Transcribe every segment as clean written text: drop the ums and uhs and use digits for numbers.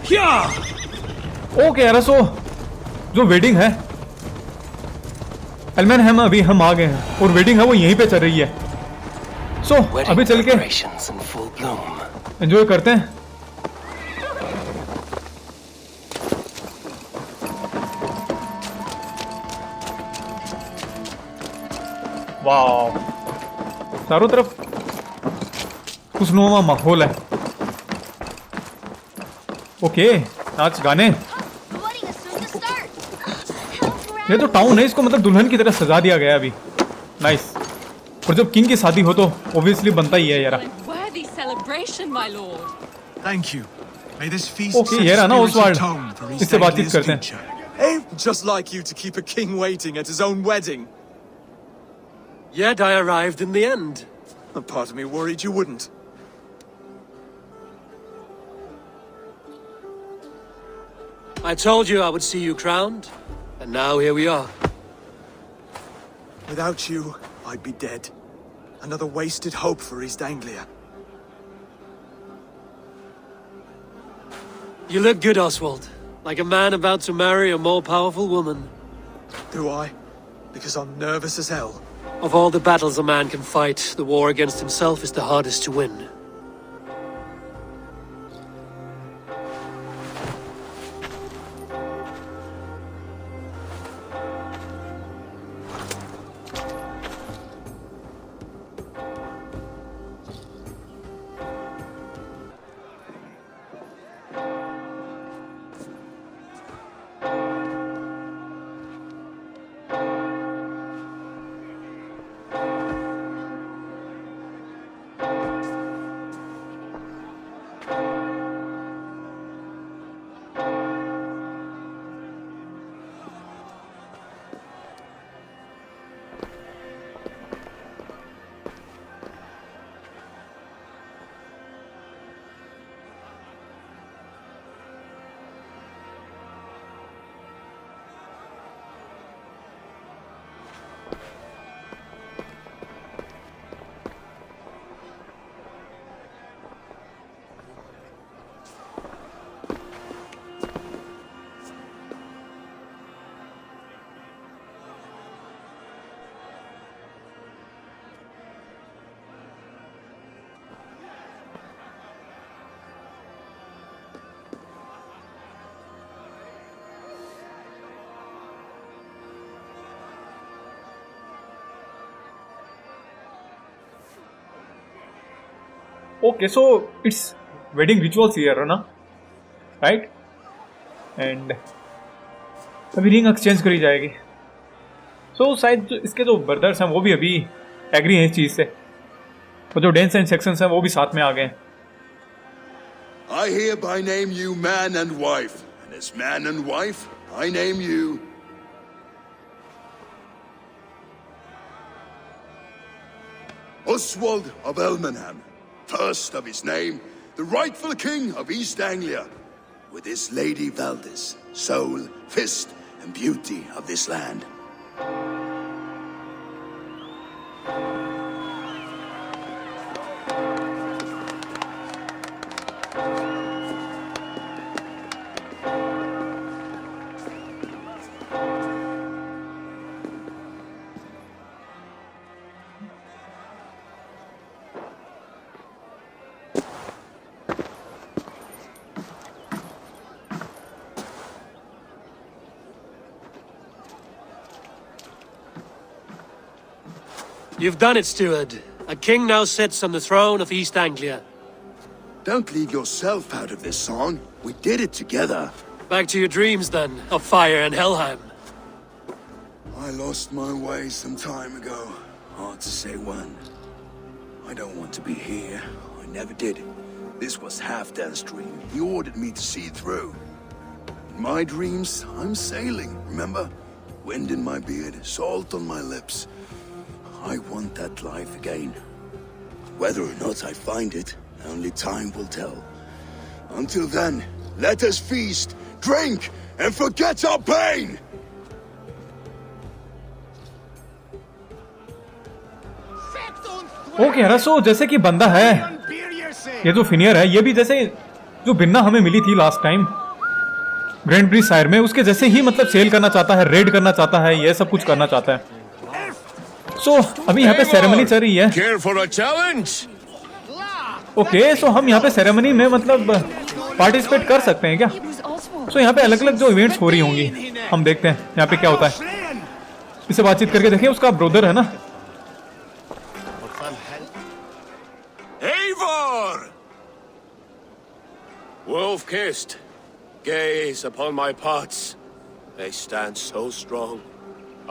Okay यार, सो जो wedding है एलमैन, हम आ गए हैं और वेडिंग है वो यहीं पे चल रही है। सो अभी चल के एंजॉय करते हैं। वाह, चारों तरफ खुशनुमा माहौल है। ओके, नाच गाने। ये तो टाउन है, इसको मतलब दुल्हन की तरह सजा दिया गया अभी। नाइस। और जब किंग की शादी हो तो ऑब्वियसली बनता ही है यार। ओके, ये रहा ना ओसवाल्ड, इससे बातचीत करते हैं। Just like you to keep a king waiting at his own wedding. Yet I arrived in the end. A part of me worried you wouldn't. I told you I would see you crowned, and now here we are. Without you, I'd be dead. Another wasted hope for East Anglia. You look good, Oswald. Like a man about to marry a more powerful woman. Do I? Because I'm nervous as hell. Of all the battles a man can fight, the war against himself is the hardest to win. Okay, so it's wedding rituals here, है ना, right? And अभी ring exchange करी जाएगी। So शायद इसके जो brothers हैं वो भी अभी एग्री हैं इस चीज़ से, और जो डेंस एंड सेक्शंस हैं वो भी साथ में आ गए हैं। I hereby name you man and wife, and as man and wife, I name you Oswald of Elmenham, first of his name, the rightful king of East Anglia, with his lady Valdis, soul, fist, and beauty of this land. You've done it, steward. A king now sits on the throne of East Anglia. Don't leave yourself out of this song. We did it together. Back to your dreams, then, of fire and Helheim. I lost my way some time ago. Hard to say when. I don't want to be here. I never did. This was Halfdan's dream. He ordered me to see through. In my dreams, I'm sailing, remember? Wind in my beard, salt on my lips. I want that life again. Whether or not I find it, only time will tell. Until then, let us feast, drink, and forget our pain! Okay यार, सो जैसे कि बंदा है ये जो फिनियर है, ये भी जैसे जो भिन्ना हमें मिली थी लास्ट टाइम ग्रैंड प्री सायर में, उसके जैसे ही मतलब सेल करना चाहता है, रेड करना चाहता है, ये सब कुछ करना चाहता है। सो अभी यहाँ पे सेरेमनी चल रही है। Care for a challenge? Okay, so हम यहाँ पे सेरेमनी में मतलब पार्टिसिपेट कर सकते हैं क्या? सो यहाँ पे अलग अलग जो इवेंट्स हो रही होंगी, हम देखते हैं यहाँ पे क्या होता है। इससे बातचीत करके देखें, उसका ब्रदर है ना। Eivor! Wolf-kissed, gaze upon my pots. They stand so strong.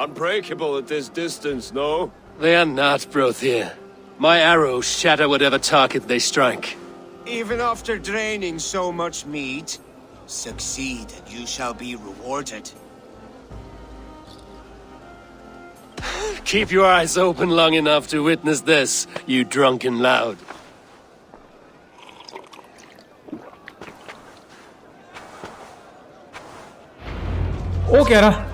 Unbreakable at this distance, no? They are not, Brothier. My arrows shatter whatever target they strike. Even after draining so much meat, succeed and you shall be rewarded. Keep your eyes open long enough to witness this, you drunken loud. ओ कह रहा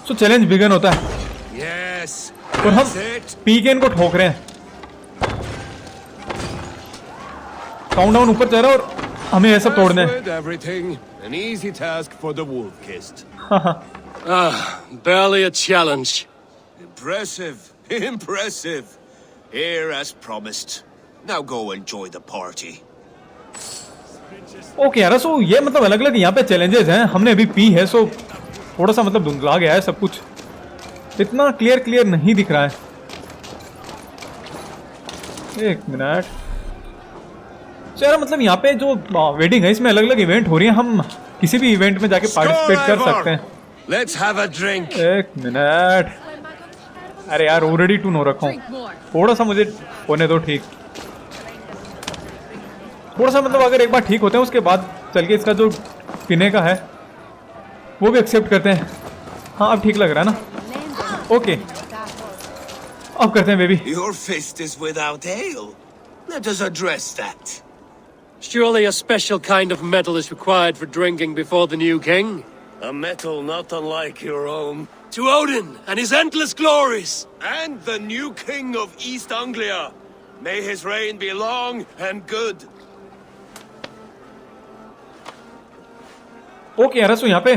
सो challenge begin होता है Yes. और हम That's it. P के इनको ठोक रहे हैं। काउंटडाउन ऊपर जा रहा है और हमें ये सब तोड़ना है। With everything, an easy task for the wolf-kissed. Barely a challenge. Impressive, impressive. Here as promised. Now go enjoy the party. Okay यार, सो ये मतलब अलग अलग यहाँ पे चैलेंजेस हैं। हमने अभी पी है, सो थोड़ा सा मतलब धुंधला गया है सब कुछ, इतना क्लियर नहीं दिख रहा है। एक मिनट यार, मतलब यहाँ पे जो वेडिंग है इसमें अलग अलग इवेंट हो रही है, हम किसी भी इवेंट में जाके पार्टिसिपेट कर सकते हैं। Let's have a drink. एक मिनट, अरे यार ऑलरेडी 2 नो रखा हूँ, थोड़ा सा मुझे होने दो ठीक। थोड़ा सा मतलब अगर एक बार ठीक होते हैं उसके बाद चल के इसका जो पीने का है वो भी एक्सेप्ट करते हैं। हाँ अब ठीक लग रहा है ना। ओके अब करते हैं baby. Your fist is without ale. Let us address that. Surely a special kind of metal is required for drinking before the new king? A metal not unlike your own. To Odin and his endless glories! And the new king of East Anglia. May his reign be long and good. Okay यार, सो यहाँ पे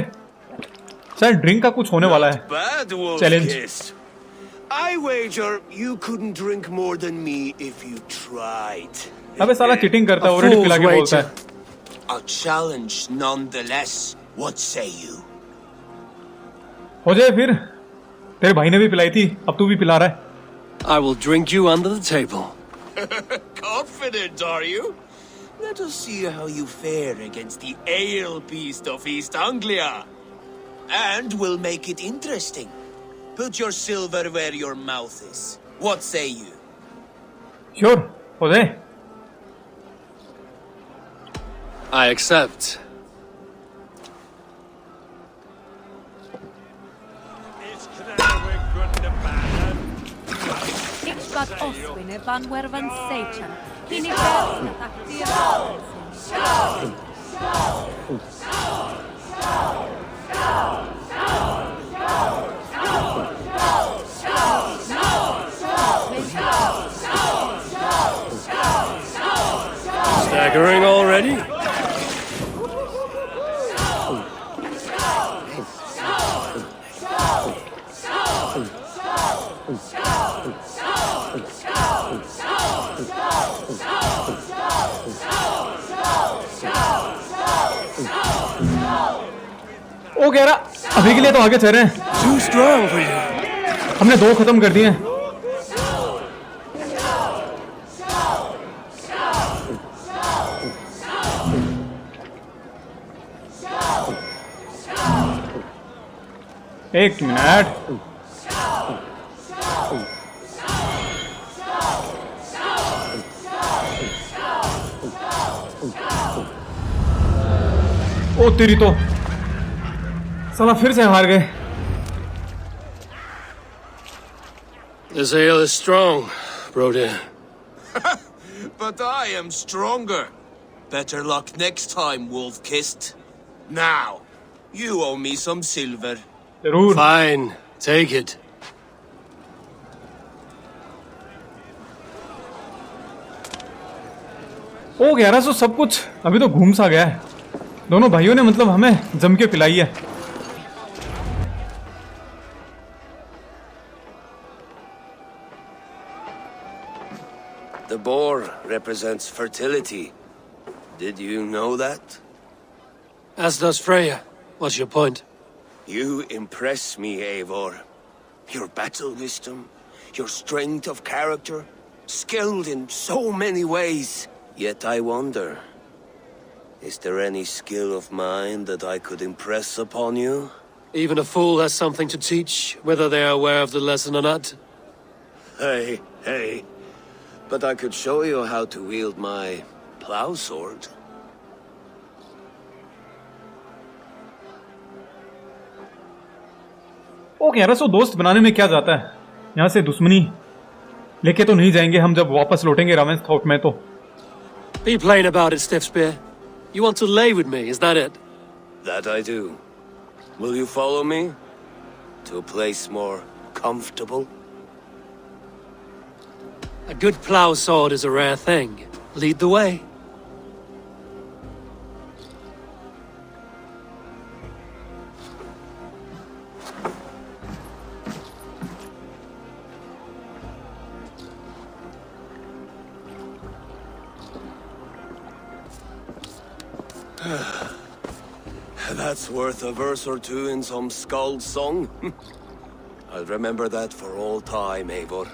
शायद drink का कुछ होने वाला है। Bad Challenge. wolf-kissed. I wager you couldn't drink more than me if you tried. अबे साला चिटिंग करता है, ऑलरेडी पिला के बोलता है। A challenge nonetheless. What say you? हो जाए फिर, तेरे भाई ने भी पिलाई थी, अब तू भी पिला रहा है। I will drink you under the table. Confident, are you? Let us see how you fare against the ale beast of East Anglia. And we'll make it interesting. Put your silver where your mouth is. What say you? Sure हो जाए। I accept. Ik gat oswinne van wervan seichan. Hini versta taktir. Staggering already? ओ कह रहा अभी के लिए तो आगे चल रहे हैं। Too strong for you. हमने 2 खत्म कर दिए हैं। एक मिनट, ओ तेरी तो साला फिर से हार गए। This ale is strong, Broder. But I am stronger. Better luck next time, wolf-kissed. Now, you owe me some silver. जरूर। Fine, take it. ओ 1100 सब कुछ अभी तो घूम सा गया है। दोनों भाइयों ने मतलब हमें जम के पिलाई है। The boar represents fertility. Did you know that? As does Freya. What's your point? You impress me, Eivor. Your battle wisdom, your strength of character, skilled in so many ways. Yet I wonder, is there any skill of mine that I could impress upon you? Even a fool has something to teach, whether they are aware of the lesson or not. Hey. But I could show you how to wield my plow sword. Okay 1100 दोस्त बनाने में क्या जाता है, यहाँ से दुश्मनी लेके तो नहीं जाएंगे हम जब वापस लौटेंगे रामेंस्थाउट में तो। Be plain about it, Stiffspear. You want to lay with me, is that it? That I do. Will you follow me? To a place more comfortable? A good plow sword is a rare thing. Lead the way. That's worth a verse or two in some skald's song. I'll remember that for all time, Eivor.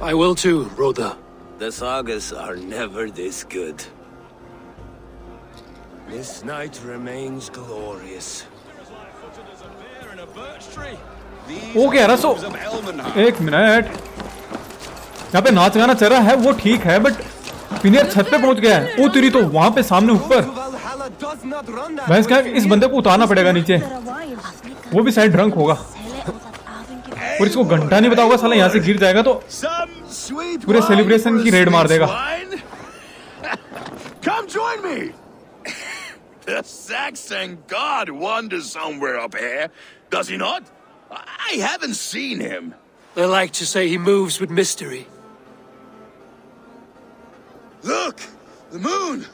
I will too, Rhoda. The sagas are never this good. This night remains glorious. Okay 1100 एक minute, यहाँ पे नाच गाना चल रहा है वो ठीक है, बट पिनियर छत पे पहुंच गया है। ओ तेरी, तो वहां पे सामने ऊपर भैंस का इस बंदे को उतारना पड़ेगा नीचे। वो भी शायद ड्रंक होगा और इसको घंटा नहीं बताऊंगा साला, यहाँ से गिर जाएगा तो पूरे सेलिब्रेशन की रेड मार देगा। Come join me! The Saxon god wanders somewhere up here, does he not? I haven't seen him. They like to say he moves with mystery. Look! The moon!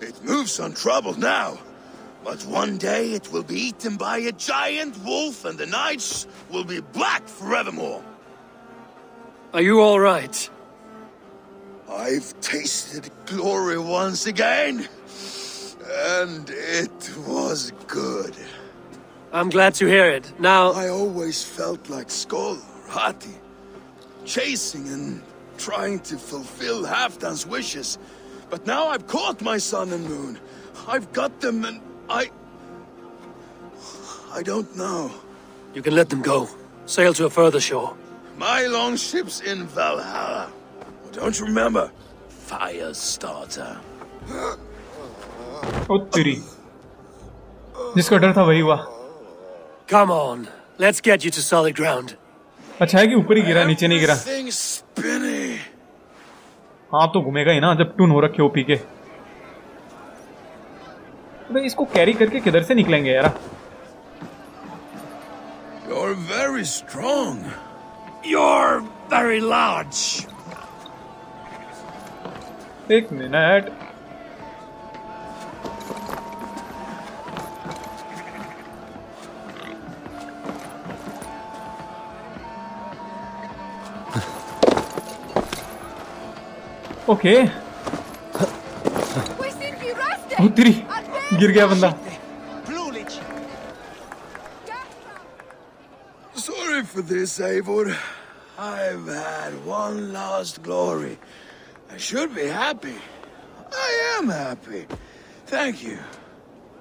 It moves untroubled now. But one day it will be eaten by a giant wolf and the nights will be black forevermore. Are you all right? I've tasted glory once again. And it was good. I'm glad to hear it. Now, I always felt like Skoll or Hati, chasing and trying to fulfill Halfdan's wishes. But now I've caught my sun and moon. I've got them and I don't know. you can let them go. Sail to a further shore. My longship's in Valhalla. Don't you remember? Firestarter. ओ तेरी, जिसका डर था वही हुआ। Come on, let's get you to solid ground. अच्छा है कि ऊपर ही गिरा, नीचे नहीं गिरा। Everything's spinny. हाँ तो घूमेगा ही ना जब टून हो रखे हो पी के। तो इसको कैरी करके किधर से निकलेंगे यार? You're very strong. You're very large. एक मिनट, ओके। ओ तेरी, गिर गया बंदा। Sorry for this, Eivor. I've had one last glory. I should be happy. I am happy. Thank you.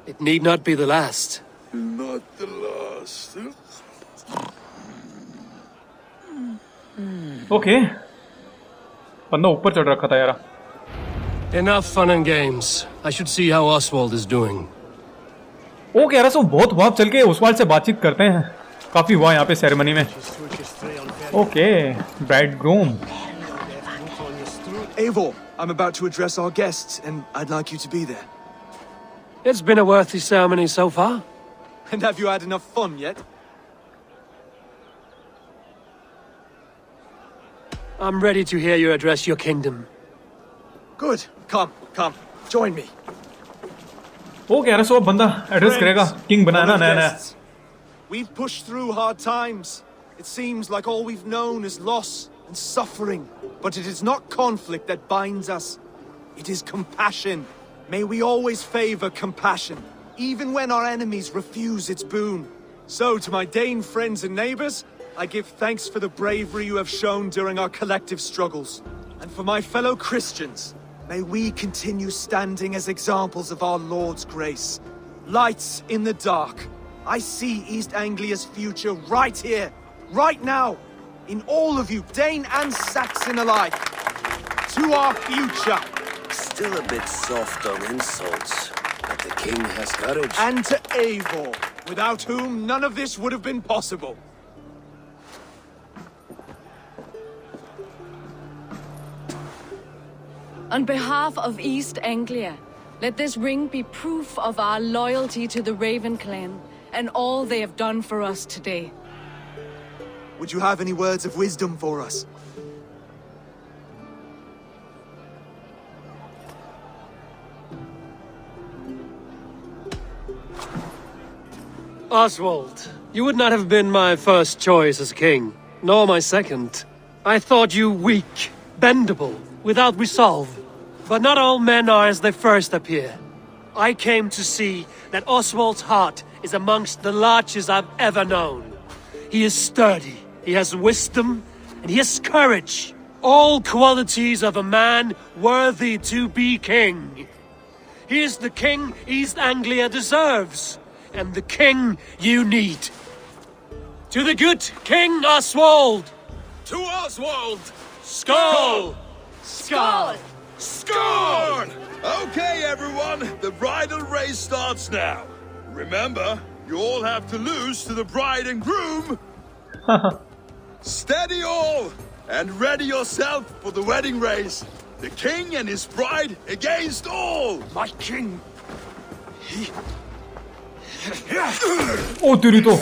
It need not be the last. Not the last. Okay, बंदा ऊपर चढ़ रखा था यार। Enough fun and games. I should see how Oswald is doing. Okay यार, सो बहुत वहां चल के ओसवाल्ड से बातचीत करते हैं। काफी हुआ यहाँ पे सेरेमनी में। Okay, bridegroom. Eivor, I'm about to address our guests, and I'd like you to be there. It's been a worthy ceremony so far. And have you had enough fun yet? I'm ready to hear you address your kingdom. Good. Come. Join me. वो कह रहा सो अब बंदा address करेगा king बनाया ना नया नया. guests. We've pushed through hard times. It seems like all we've known is loss and suffering. But it is not conflict that binds us. It is compassion. May we always favor compassion, even when our enemies refuse its boon. So, to my Dane friends and neighbors, I give thanks for the bravery you have shown during our collective struggles. And for my fellow Christians, may we continue standing as examples of our Lord's grace. Lights in the dark. I see East Anglia's future right here, right now, in all of you, Dane and Saxon alike. To our future. Still a bit soft on insults, but the king has courage. And to Eivor, without whom none of this would have been possible. On behalf of East Anglia, let this ring be proof of our loyalty to the Raven clan and all they have done for us today. Would you have any words of wisdom for us? Oswald, you would not have been my first choice as king, nor my second. I thought you weak, bendable, without resolve. But not all men are as they first appear. I came to see that Oswald's heart is amongst the largest I've ever known. He is sturdy, he has wisdom, and he has courage. All qualities of a man worthy to be king. He is the king East Anglia deserves, and the king you need. To the good King Oswald! To Oswald! Skull! Skull! Scorn! Okay, everyone, the bridal race starts now. Remember, you all have to lose to the bride and groom. Steady all, and ready yourself for the wedding race. The king and his bride against all. My king! ओ तेरी तो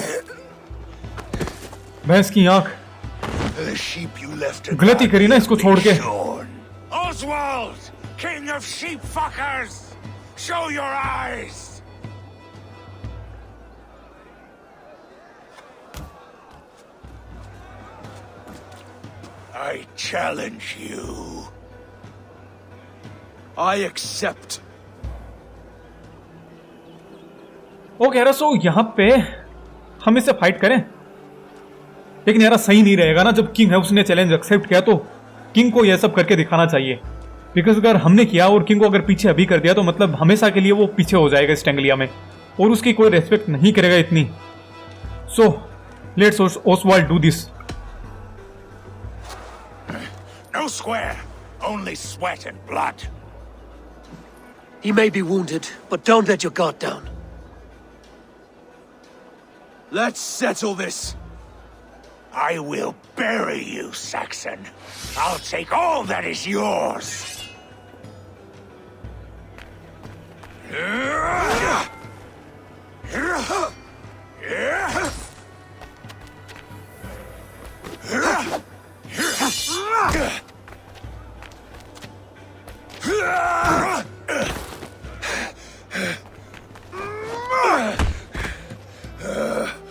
भैंस की आंख. The sheep you left गलती करी ना इसको छोड़ के. Oswald, king of sheep fuckers! Show your eyes! I challenge you. I accept. वो कह रहा सो यहाँ पे हम इससे फाइट करें, लेकिन यार सही नहीं रहेगा ना. जब किंग है उसने चैलेंज एक्सेप्ट किया तो किंग को यह सब करके दिखाना चाहिए. बिकॉज अगर हमने किया और किंग को अगर पीछे अभी कर दिया तो मतलब हमेशा के लिए वो पीछे हो जाएगा इस एंग्लिया में और उसकी कोई रेस्पेक्ट नहीं करेगा इतनी. So let's Oswald do this. No square, only sweat and blood. He may be wounded, but don't let your guard down. Let's settle this. I will bury you, Saxon. I'll take all that is yours.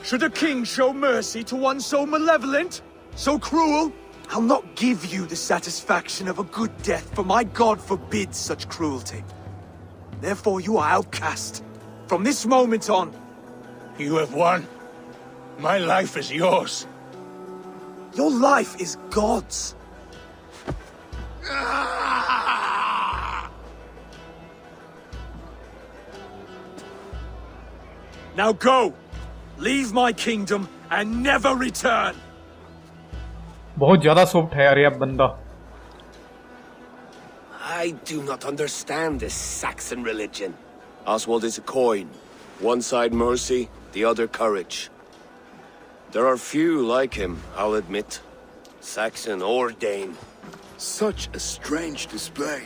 Should a king show mercy to one so malevolent? So cruel? I'll not give you the satisfaction of a good death, for my God forbids such cruelty. Therefore you are outcast. From this moment on. You have won. My life is yours. Your life is God's. Now go! Leave my kingdom and never return! बहुत ज्यादा soft है यार ये बंदा. I do not understand this Saxon religion. Oswald is a coin. One side mercy, the other courage. There are few like him, I'll admit. Saxon or Dane. Such a strange display.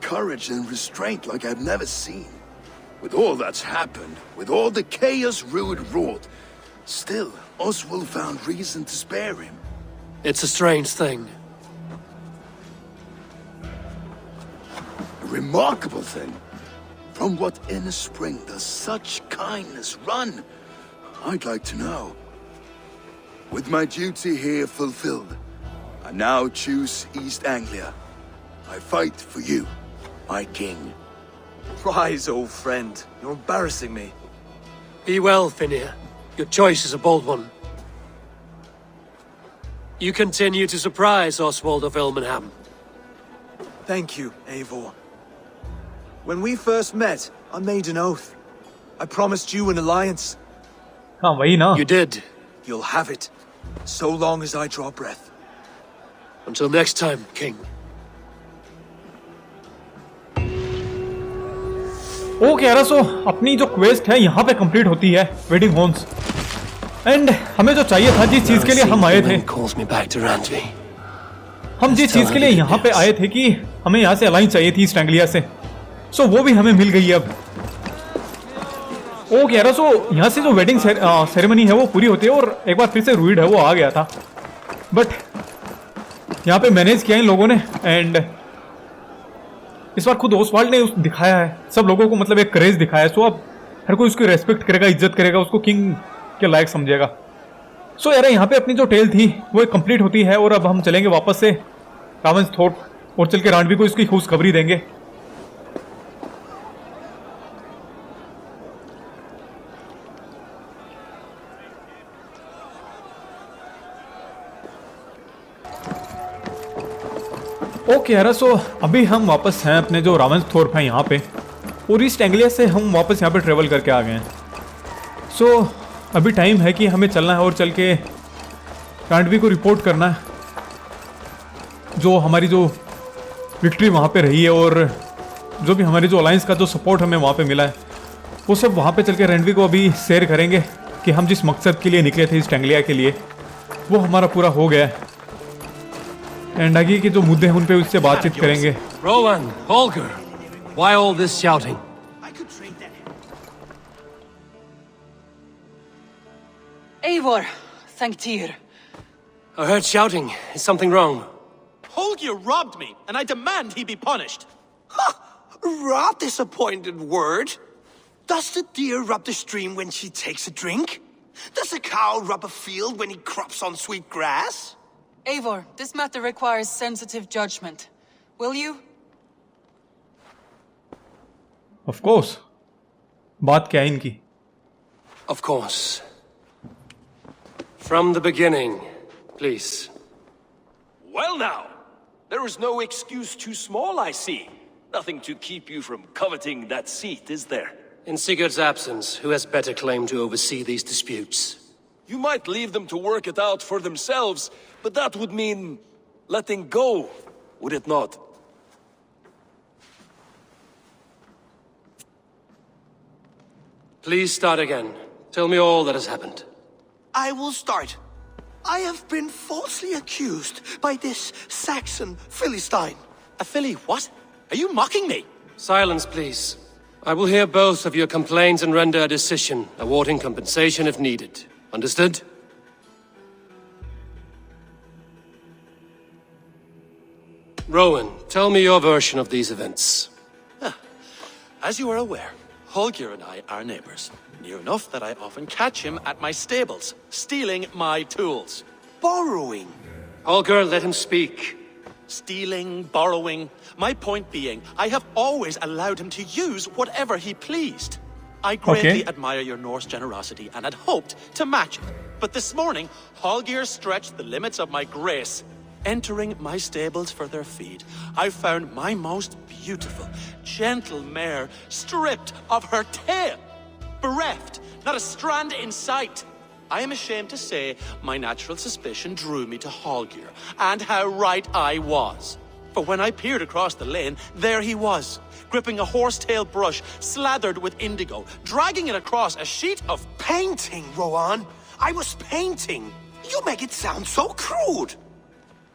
Courage and restraint like I've never seen. With all that's happened, with all the chaos Rued wrought, still, Oswald found reason to spare him. It's a strange thing. remarkable then. From what inner spring does such kindness run? I'd like to know. With my duty here fulfilled, I now choose East Anglia. I fight for you, my king. Rise, old friend. You're embarrassing me. Be well, Finir. Your choice is a bold one. You continue to surprise Oswald of Ilmenham. Thank you, Eivor. When we first met, I made an oath. I promised you an alliance. हाँ वही ना. You did. You'll have it, so long as I draw breath. Until next time, King. Okay यार, सो अपनी जो quest है यहाँ पे complete होती है, वेडिंग हॉर्न्स. एंड हमें जो चाहिए था, जिस चीज के लिए हम आए थे, हम जिस चीज के लिए यहाँ पे आए थे कि हमें यहाँ से अलाइन चाहिए थी ईस्ट एंग्लिया से, सो वो भी हमें मिल गई है अब. ओके यार, सो यहाँ से जो वेडिंग सेरेमनी है वो पूरी होती है, और एक बार फिर से रूइड है वो आ गया था, बट यहाँ पे मैनेज किया इन लोगों ने. एंड इस बार खुद ओसवाल्ड ने दिखाया है सब लोगों को, मतलब एक क्रेज दिखाया है. सो अब हर कोई उसकी रेस्पेक्ट करेगा, इज्जत करेगा, उसको किंग के लायक समझेगा. सो यार यहाँ पे अपनी जो टेल थी वो कंप्लीट होती है, और अब हम चलेंगे वापस से रावंसथोर्प और चल के रांडवी को इसकी खुशखबरी देंगे. ओके यार, सो अभी हम वापस हैं अपने जो रावंसथोर्प है यहाँ पे, और ईस्ट एंग्लिया से हम वापस यहाँ पे ट्रेवल करके आ गए हैं. सो अभी टाइम है कि हमें चलना है और चल के रांडवी को रिपोर्ट करना है जो हमारी जो विक्ट्री वहाँ पे रही है, और जो भी हमारी जो अलायंस का जो सपोर्ट हमें वहाँ पे मिला है, वो सब वहाँ पे चल के रांडवी को अभी शेयर करेंगे कि हम जिस मकसद के लिए निकले थे ईस्ट एंग्लिया के लिए, वो हमारा पूरा हो गया है. एंड आगे के जो मुद्दे हैं उन पे उससे बातचीत करेंगे. Rowan, Holger, why all this shouting? Eivor, thank Tyr. I heard shouting. Is something wrong? Holger robbed me, and I demand he be punished. Rot disappointed word. Does the deer rub the stream when she takes a drink? Does a cow rub a field when he crops on sweet grass? Eivor, this matter requires sensitive judgment. Will you? Of course. बात क्या है इनकी? Of course. From the beginning, please. Well now, there is no excuse too small, I see. Nothing to keep you from coveting that seat, is there? In Sigurd's absence, who has better claim to oversee these disputes? You might leave them to work it out for themselves, but that would mean letting go, would it not? Please start again. Tell me all that has happened. I will start. I have been falsely accused by this Saxon Philistine. A Philly what? Are you mocking me? Silence, please. I will hear both of your complaints and render a decision, awarding compensation if needed. Understood? Rowan, tell me your version of these events. As you are aware, Holger and I are neighbors. Near enough that I often catch him at my stables, stealing my tools. Borrowing. Holger, let him speak. Stealing, borrowing. My point being, I have always allowed him to use whatever he pleased. I greatly admire your Norse generosity and had hoped to match it. But this morning, Holger stretched the limits of my grace. Entering my stables for their feed, I found my most beautiful, gentle mare stripped of her tail. Bereft, not a strand in sight. I am ashamed to say my natural suspicion drew me to Holger, and how right I was. For when I peered across the lane, there he was, gripping a horsetail brush slathered with indigo, dragging it across a sheet of Painting, Rowan. I was painting. You make it sound so crude.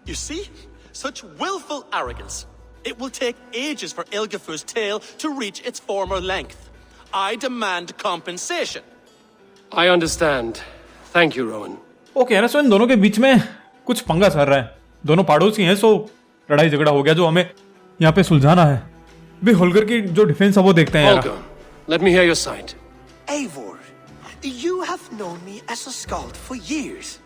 You see? Such willful arrogance. It will take ages for Ilgafur's tail to reach its former length. I demand compensation. I understand. Thank you, Rowan. Okay ना, सो इन दोनों के बीच में कुछ पंगा चल रहा है. दोनों पड़ोसी हैं, सो लड़ाई झगड़ा हो गया जो हमें यहाँ पे सुलझाना है. भी होल्गर की जो डिफेंस है वो देखते हैं यार। Holger, let me hear your side. Eivor, you have known me as a skald for years.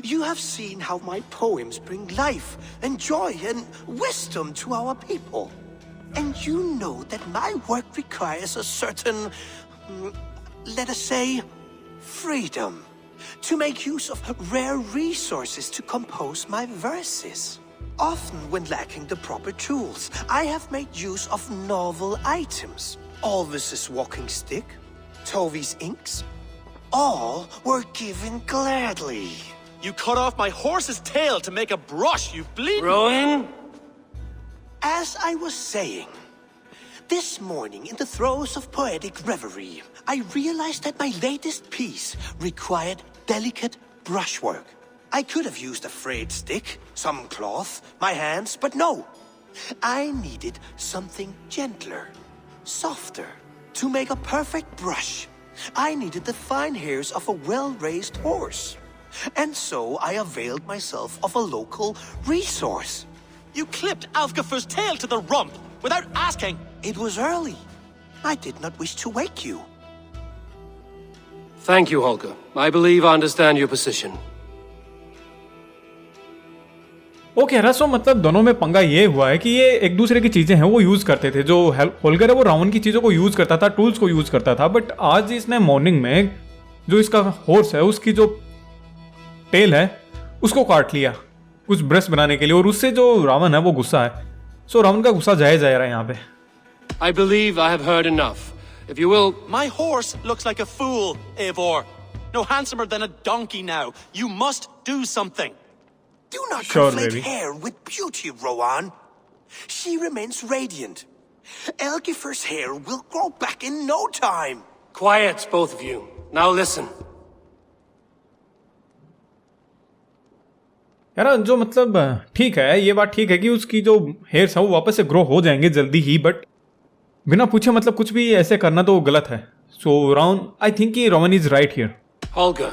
You have seen how my poems bring life and joy and wisdom to our people. And you know that my work requires a certain, let us say, freedom to make use of rare resources to compose my verses. Often when lacking the proper tools, I have made use of novel items. Alvis's walking stick, Tovi's inks, all were given gladly. You cut off my horse's tail to make a brush, you bleeding... Rowan? As I was saying, this morning in the throes of poetic reverie, I realized that my latest piece required delicate brushwork. I could have used a frayed stick, some cloth, my hands, but no. I needed something gentler, softer. To make a perfect brush, I needed the fine hairs of a well-raised horse. And so I availed myself of a local resource. You clipped Alfgafu's tail to the rump without asking. It was early. I did not wish to wake you. Thank you, Holger. I believe I understand your position. Okay रसो मतलब दोनों में पंगा ये हुआ है कि ये एक दूसरे की चीजें हैं वो यूज करते थे। जो होल्गर है वो रावण की चीजों को यूज करता था, टूल्स को यूज करता था, बट आज इसने मॉर्निंग में जो इसका हॉर्स है उसकी जो टेल है उसको काट लिया कुछ ब्रश बनाने के लिए, और उससे जो रावण है वो गुस्सा है। सो रावण का गुस्सा जायज जा रहा है यहाँ पे। I believe I have heard enough. If you will... My horse looks like a fool, Eivor. No handsomer than a donkey now. You must do something. Do not Sure, conflate baby. hair with beauty, Rowan. She remains radiant. Elgifer's hair will grow back in no time. Quiet, both of you. Now listen. यार जो मतलब ठीक है, ये बात ठीक है कि उसकी जो हेयर्स है वो वापस से ग्रो हो जाएंगे जल्दी ही, बट बिना पूछे मतलब कुछ भी ऐसे करना तो गलत है। सो राउंड आई थिंक कि Rowan is right here. Holger,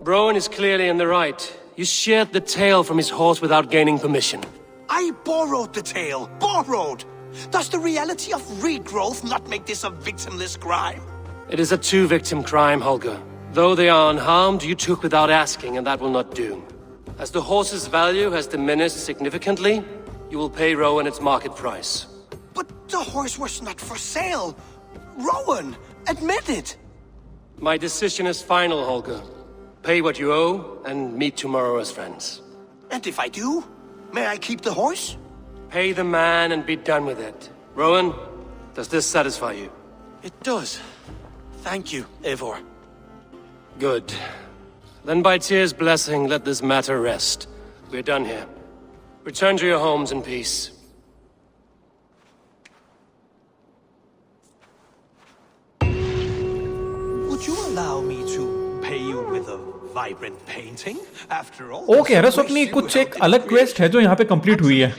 Rowan is clearly in the right. You sheared the tail from his horse without gaining permission. I borrowed the tail. Borrowed! Does the reality of regrowth not make this a victimless crime? It is a two-victim crime, Holger. Though they are unharmed, you took without asking, and that will not do. As the horse's value has diminished significantly, you will pay Rowan its market price. But the horse was not for sale. Rowan, admit it. My decision is final, Holger. Pay what you owe, and meet tomorrow as friends. And if I do, may I keep the horse? Pay the man and be done with it. Rowan, does this satisfy you? It does. Thank you, Eivor. Good. Then by Tyr's blessing, let this matter rest. We're done here. Return to your homes in peace. Would you allow me to pay you with a vibrant painting? After all, okay रस अपनी कुछ एक अलग quest है जो यहाँ पे complete हुई है।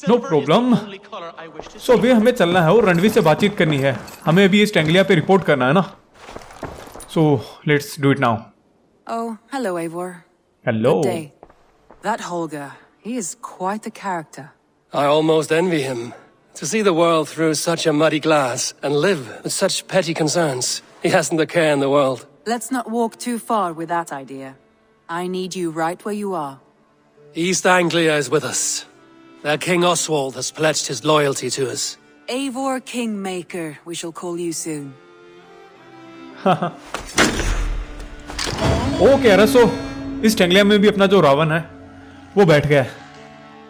No problem. सो अभी हमें चलना है और रणवीर से बातचीत करनी है। हमें अभी इस एंग्लिया पे रिपोर्ट करना है ना। So let's do it now. Oh, hello, Eivor. Hello. Good day. That Holger, he is quite a character. I almost envy him. To see the world through such a muddy glass and live with such petty concerns. He hasn't a care in the world. Let's not walk too far with that idea. I need you right where you are. East Anglia is with us. Their King Oswald has pledged his loyalty to us. Eivor Kingmaker, we shall call you soon. Okay रसो इस Anglia में भी अपना जो रावण है वो बैठ गया है।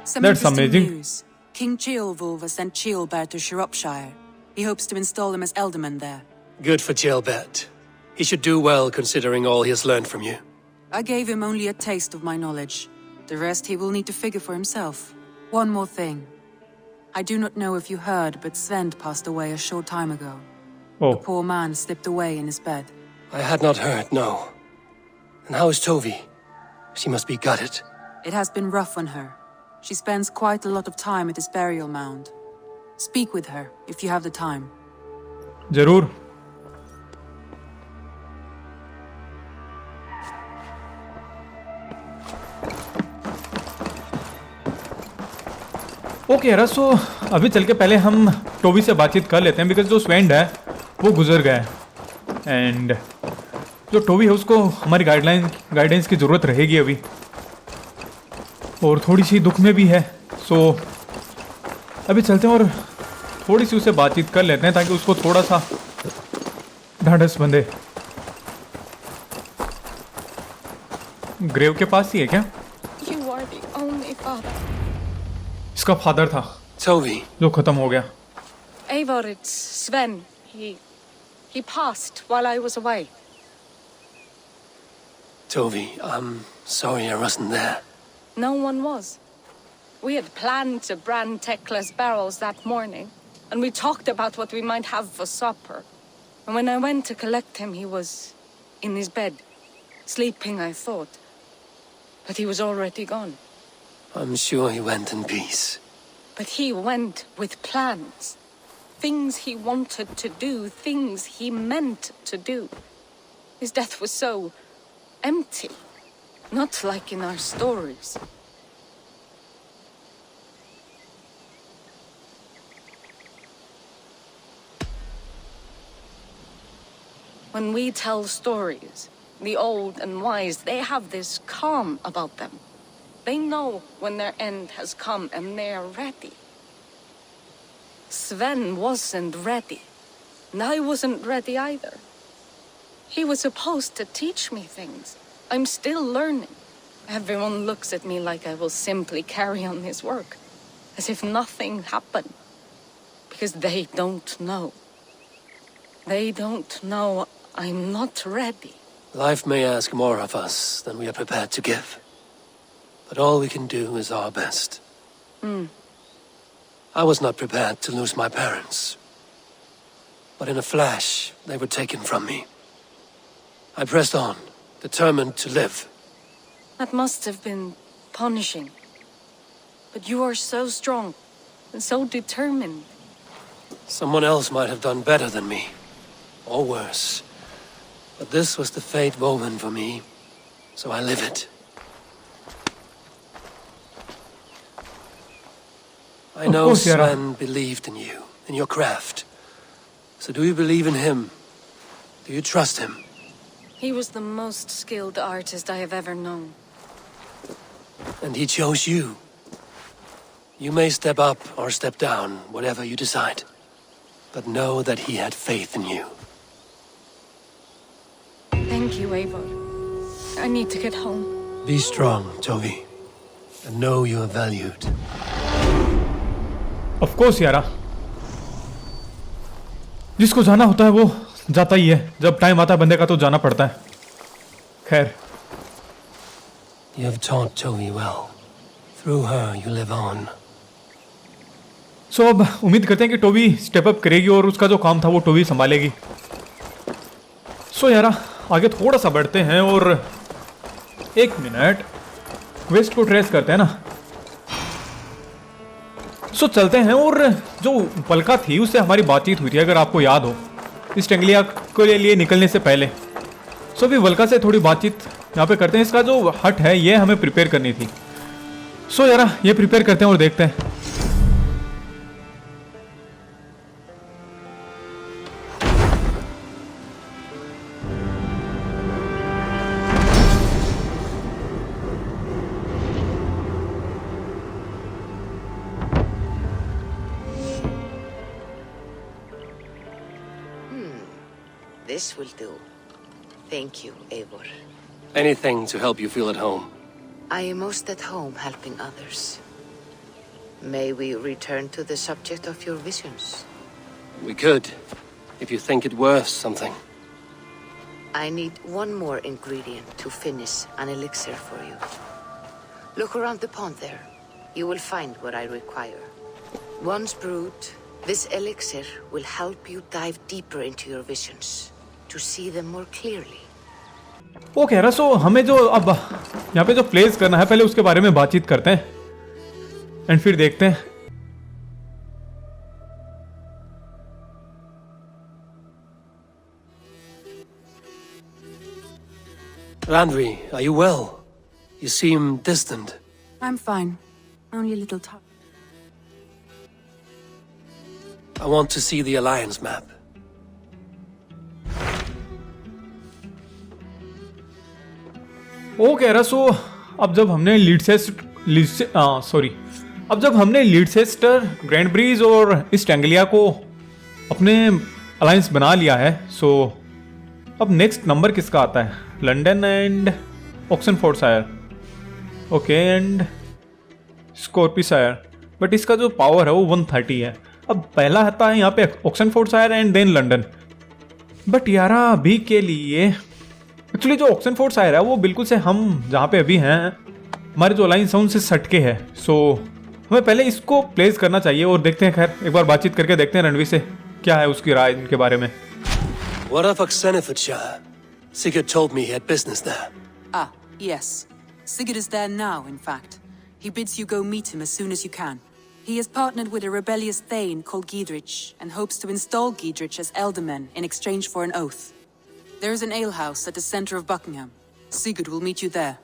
Some That's interesting amazing. news. King Ceolwulf has sent Ceolbert to Shropshire. He hopes to install him as Elderman there. Good for Ceolbert. He should do well considering all he has learned from you. I gave him only a taste of my knowledge. The rest he will need to figure for himself. One more thing. I do not know if you heard, but Svend passed away a short time ago. Oh. The poor man slipped away in his bed. I had not heard, no. And how is Tovi? She must be gutted. It has been rough on her. She spends quite a lot of time at his burial mound. Speak with her, if you have the time. जरूर। Okay यार, सो अभी चल के पहले हम Tobey से बातचीत कर लेते हैं, बिकॉज जो स्वेंड है वो गुजर गया है एंड जो टोबी है उसको हमारी गाइडेंस की ज़रूरत रहेगी अभी, और थोड़ी सी दुख में भी है। सो अभी चलते हैं और थोड़ी सी उससे बातचीत कर लेते हैं ताकि उसको थोड़ा सा ढांढस बंधे। ग्रेव के पास ही है क्या? इसका फादर था Toby. जो खत्म हो गया। Eivor, it's Sven. He passed while I was away. Toby, I'm sorry I wasn't there. No one was. We had planned to brand Tekla's barrels that morning, and we talked about what we might have for supper. And when I went to collect him, he was in his bed, sleeping, I thought. But he was already gone. I'm sure he went in peace. But he went with plans. Things he wanted to do, things he meant to do. His death was so empty. Not like in our stories. When we tell stories, the old and wise, they have this calm about them. They know when their end has come and they're ready. Sven wasn't ready. And I wasn't ready either. He was supposed to teach me things. I'm still learning. Everyone looks at me like I will simply carry on his work. As if nothing happened. Because they don't know. They don't know I'm not ready. Life may ask more of us than we are prepared to give. But all we can do is our best. I was not prepared to lose my parents. But in a flash, they were taken from me. I pressed on, determined to live. That must have been punishing. But you are so strong and so determined. Someone else might have done better than me. Or worse. But this was the fate woven for me, so I live it. I know Sven believed in you, in your craft. So do you believe in him? Do you trust him? He was the most skilled artist I have ever known. And he chose you. You may step up or step down, whatever you decide. But know that he had faith in you. Thank you, Eivor. I need to get home. Be strong, Toby. And know you are valued. Of course, यारा। जिसको जाना होता है वो जाता ही है। जब time आता है बंदे का तो जाना पड़ता है। खैर। You have taught Toby well. Through her you live on. So अब उम्मीद करते हैं कि टोबी स्टेप अप करेगी और उसका जो काम था वो टोबी संभालेगी। So यारा आगे थोड़ा सा बढ़ते हैं और एक मिनट वेस्ट को ट्रेस करते हैं ना। सो चलते हैं और जो पलका थी उससे हमारी बातचीत हुई थी, अगर आपको याद हो, इस एंग्लिया के लिए निकलने से पहले। सो अभी वल्का से थोड़ी बातचीत यहाँ पे करते हैं। इसका जो हट है ये हमें प्रिपेयर करनी थी। सो यारा ये प्रिपेयर करते हैं और देखते हैं। This will do. Thank you, Eivor. Anything to help you feel at home. I am most at home helping others. May we return to the subject of your visions? We could, if you think it worth something. I need one more ingredient to finish an elixir for you. Look around the pond there. You will find what I require. Once brewed, this elixir will help you dive deeper into your visions, to see them more clearly. वो कह रहा सो हमें जो अब यहाँ पे जो place करना है पहले उसके बारे में बातचीत करते हैं एंड फिर देखते हैं। Randvi, are you well? You seem distant. I'm fine. Only a little tired. I want to see the alliance map. वो कह रहा सो अब जब हमने लीडसेस्टर, ग्रैंड ब्रीज और ईस्ट एंग्लिया को अपने अलायंस बना लिया है, सो अब नेक्स्ट नंबर किसका आता है? London and Oxfordshire, okay, and स्कॉर्पिशायर। बट इसका जो पावर है वो 130 है। अब पहला आता है यहाँ पे ऑक्सनफोर्डशायर एंड देन लंदन। बट यार अभी के लिए एक्चुअली जो ऑक्सनफोर्डशायर है वो बिल्कुल से हम जहाँ पे अभी हैं, हमारे जो अलायंस है उनसे सटके है। सो हमें पहले इसको प्लेस करना चाहिए और देखते हैं, खैर एक बार बातचीत करके देखते हैं रणवीर से क्या है उसकी राय इनके बारे में। What of Oxenfordshire? Sigurd told me he had business there. Ah, yes. Sigurd is there now, in fact. He bids you go meet him as soon as you can. He has partnered with a rebellious thane called Giedrich and hopes to install Giedrich as elderman in exchange for an oath. There is an alehouse at the center of Buckingham. Sigurd will meet you there.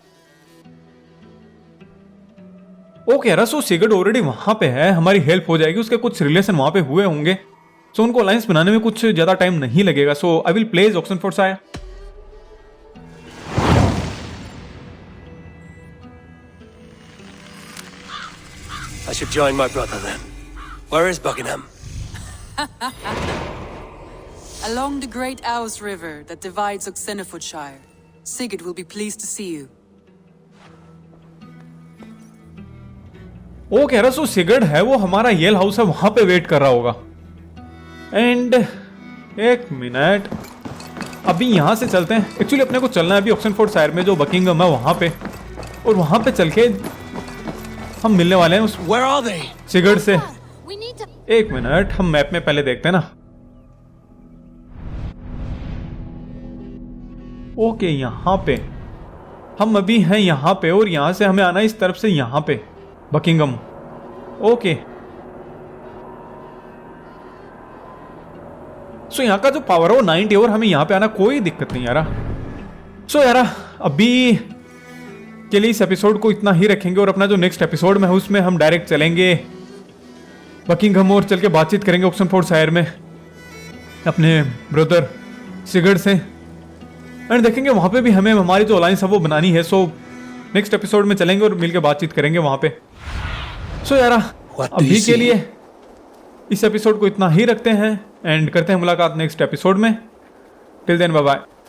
Okay यार, सो Sigurd already वहां पे है, हमारी help हो जाएगी। उसके कुछ relation वहां पे हुए होंगे, सो उनको अलायंस बनाने में कुछ ज्यादा टाइम नहीं लगेगा। So I will place Oxfordshire. I should join my brother then. Where is Buckingham? Along the great Ouse River that divides Oxenfordshire. Sigurd will be pleased to see you. वो कह रहा सो Sigurd है वो हमारा L house है वहां पे wait कर रहा होगा। एंड एक मिनट, अभी यहां से चलते हैं। एक्चुअली अपने को चलना है अभी ऑक्सनफोर्डशायर में जो बकिंगम है वहां पे, और वहां पे चल के हम मिलने वाले हैं उस सिगर्ड से। एक मिनट, हम मैप में पहले देखते हैं ना। ओके, यहां पे हम अभी हैं यहां पे, और यहां से हमें आना इस तरफ से यहां पे बकिंगम। ओके, सो यहाँ का जो पावर है वो 90, और हमें यहाँ पे आना कोई दिक्कत नहीं यारा। सो यारा अभी के लिए इस एपिसोड को इतना ही रखेंगे, और अपना जो नेक्स्ट एपिसोड में है उसमें हम डायरेक्ट चलेंगे बकिंगम और चल के बातचीत करेंगे ऑक्सनफोर्डशायर में अपने ब्रदर सिगर्ड से, एंड देखेंगे वहां पे भी हमें हमारी जो अलायंस है वो बनानी है। सो नेक्स्ट एपिसोड में चलेंगे और मिलके बातचीत करेंगे वहां पे। सो यारा अभी के लिए इस एपिसोड को इतना ही रखते हैं, एंड करते हैं मुलाकात नेक्स्ट एपिसोड में। Till then bye bye.